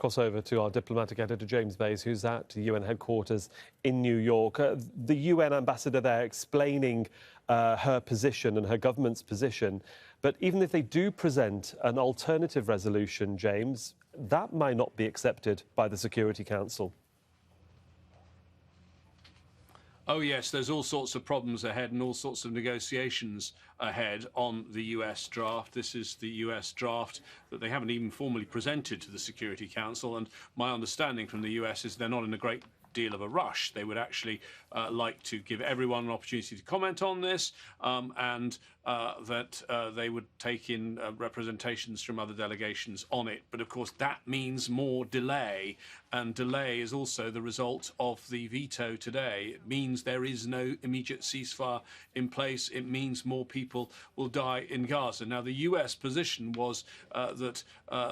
cross over to our diplomatic editor, James Bays, who's at the UN headquarters in New York. The UN ambassador there explaining her position and her government's position. But even if they do present an alternative resolution, James, that might not be accepted by the Security Council. Oh, yes, there's all sorts of problems ahead and all sorts of negotiations ahead on the US draft. This is the US draft that they haven't even formally presented to the Security Council. And my understanding from the US is they're not in a great deal of a rush. They would actually like to give everyone an opportunity to comment on this and that they would take in representations from other delegations on it. But of course, that means more delay. And delay is also the result of the veto today. It means there is no immediate ceasefire in place. It means more people will die in Gaza. Now, the US position was that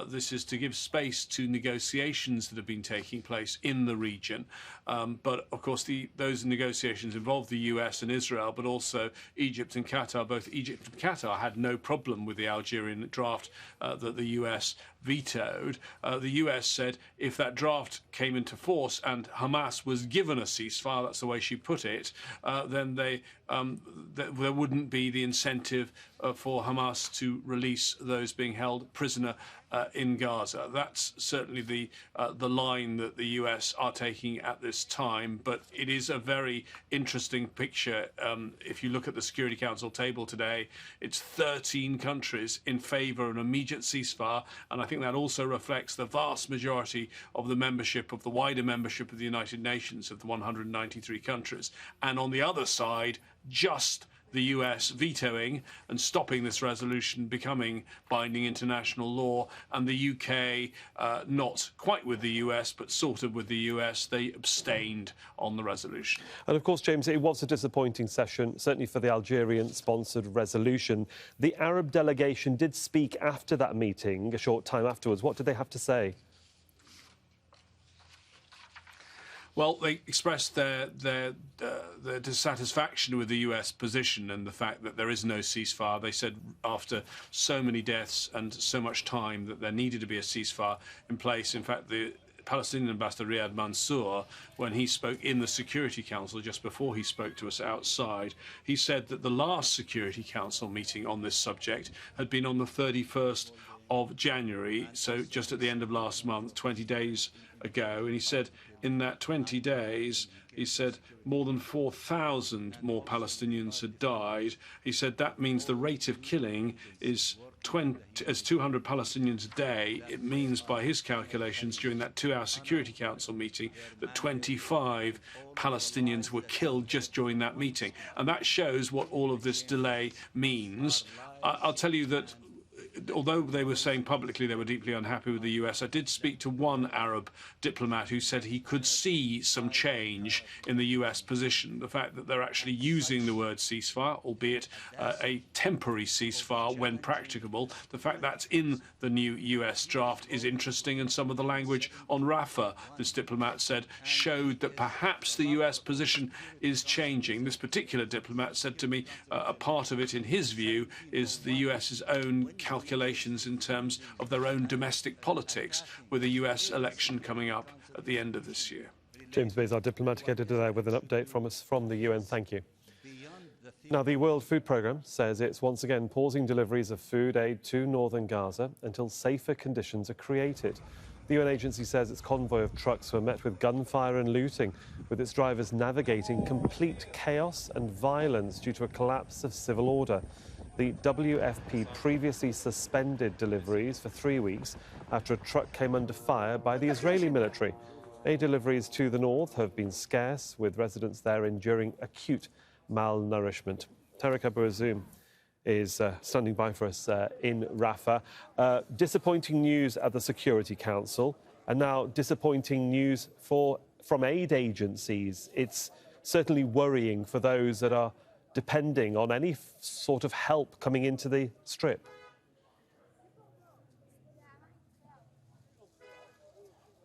this is to give space to negotiations that have been taking place in the region. But of course, those negotiations involved the US and Israel, but also Egypt and Qatar. Both Egypt and Qatar had no problem with the Algerian draft that the US vetoed. The US said if that draft came into force and Hamas was given a ceasefire, that's the way she put it, then there wouldn't be the incentive for Hamas to release those being held prisoner in Gaza. That's certainly the line that the US are taking at this time, but it is a very interesting picture. If you look at the Security Council table today, it's 13 countries in favour of an immediate ceasefire, and I think that also reflects the vast majority of the membership, of the wider membership of the United Nations, of the 193 countries. And on the other side, just the US vetoing and stopping this resolution becoming binding international law, and the UK, not quite with the US, but sort of with the US, they abstained on the resolution. And of course, James, it was a disappointing session, certainly for the Algerian-sponsored resolution. The Arab delegation did speak after that meeting, a short time afterwards. What did they have to say? Well, they expressed their dissatisfaction with the US position and the fact that there is no ceasefire. They said after so many deaths and so much time that there needed to be a ceasefire in place. In fact, the Palestinian ambassador Riyad Mansour, when he spoke in the Security Council just before he spoke to us outside, he said that the last Security Council meeting on this subject had been on the 31st of January, so just at the end of last month, 20 days ago. And he said in that 20 days, he said more than 4,000 more Palestinians had died. He said that means the rate of killing is 200 Palestinians a day. It means, by his calculations, during that 2-hour Security Council meeting, that 25 Palestinians were killed just during that meeting. And that shows what all of this delay means. I'll tell you that although they were saying publicly they were deeply unhappy with the US, I did speak to one Arab diplomat who said he could see some change in the US position. The fact that they're actually using the word ceasefire, albeit a temporary ceasefire when practicable. The fact that's in the new US draft is interesting, and some of the language on Rafah, this diplomat said, showed that perhaps the US position is changing. This particular diplomat said to me a part of it, in his view, is the US's own calculations in terms of their own domestic politics, with a US election coming up at the end of this year. James Bays, our diplomatic editor there, with an update from us from the UN. Thank you. Now, the World Food Programme says it's once again pausing deliveries of food aid to northern Gaza until safer conditions are created. The UN agency says its convoy of trucks were met with gunfire and looting, with its drivers navigating complete chaos and violence due to a collapse of civil order. The WFP previously suspended deliveries for 3 weeks after a truck came under fire by the Israeli military. Aid deliveries to the north have been scarce, with residents there enduring acute malnourishment. Tareq Azzoum is standing by for us in Rafah. Disappointing news at the Security Council, and now disappointing news from aid agencies. It's certainly worrying for those that are depending on any sort of help coming into the Strip.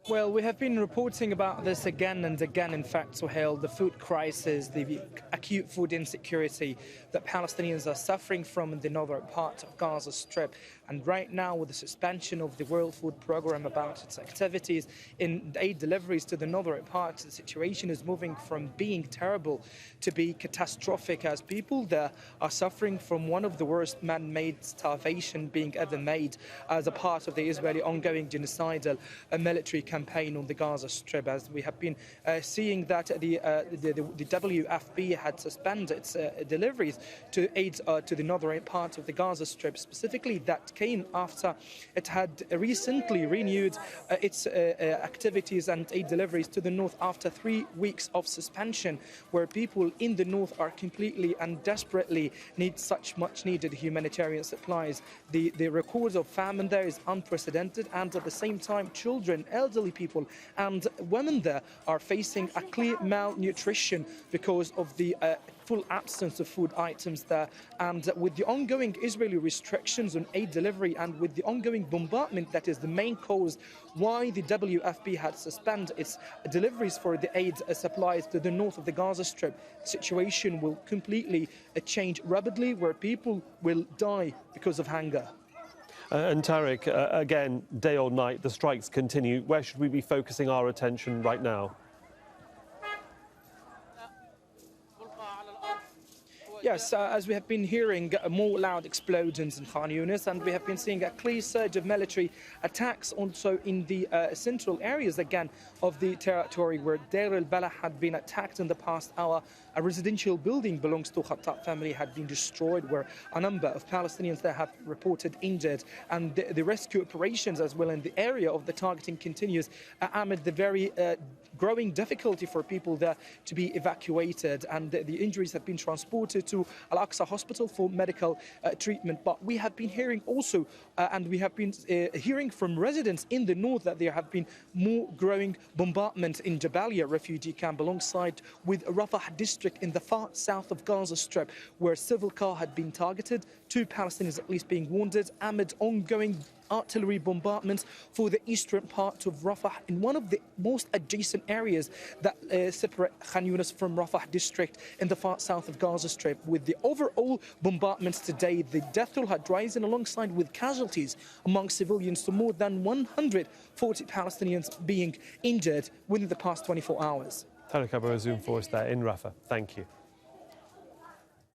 Well, we have been reporting about this again and again, in fact, Suhail, the food crisis, the acute food insecurity that Palestinians are suffering from in the northern part of Gaza Strip. And right now, with the suspension of the World Food Programme about its activities in aid deliveries to the northern parts, the situation is moving from being terrible to be catastrophic, as people there are suffering from one of the worst man-made starvation being ever made as a part of the Israeli ongoing genocidal military campaign on the Gaza Strip. As we have been seeing that the WFP had suspended its deliveries to aid to the northern part of the Gaza Strip. Specifically, that came after it had recently renewed its activities and aid deliveries to the north after 3 weeks of suspension, where people in the north are completely and desperately need such much needed humanitarian supplies. The record of famine there is unprecedented, and at the same time, children, elderly people and women there are facing a clear malnutrition because of the full absence of food items there. And with the ongoing Israeli restrictions on aid delivery and with the ongoing bombardment, that is the main cause why the WFP had suspended its deliveries for the aid supplies to the north of the Gaza Strip, the situation will completely change rapidly, where people will die because of hunger. And Tareq, again, day or night, the strikes continue. Where should we be focusing our attention right now? Yes, as we have been hearing more loud explosions in Khan Yunis, and we have been seeing a clear surge of military attacks also in the central areas again of the territory, where Deir al-Balah had been attacked in the past hour. A residential building belongs to Khattab family had been destroyed, where a number of Palestinians there have reported injured, and the rescue operations as well in the area of the targeting continues amid the very growing difficulty for people there to be evacuated, and the injuries have been transported to Al-Aqsa Hospital for medical treatment. But we have been hearing also, and we have been hearing from residents in the north, that there have been more growing bombardment in Jabalia refugee camp alongside with Rafah district in the far south of Gaza Strip, where civil car had been targeted, 2 Palestinians at least being wounded amid ongoing artillery bombardments for the eastern part of Rafah, in one of the most adjacent areas that separate Khan Yunis from Rafah district in the far south of Gaza Strip. With the overall bombardments today, the death toll had risen alongside with casualties among civilians to more than 140 Palestinians being injured within the past 24 hours. Tareq Azzoum for us there in Rafah. Thank you.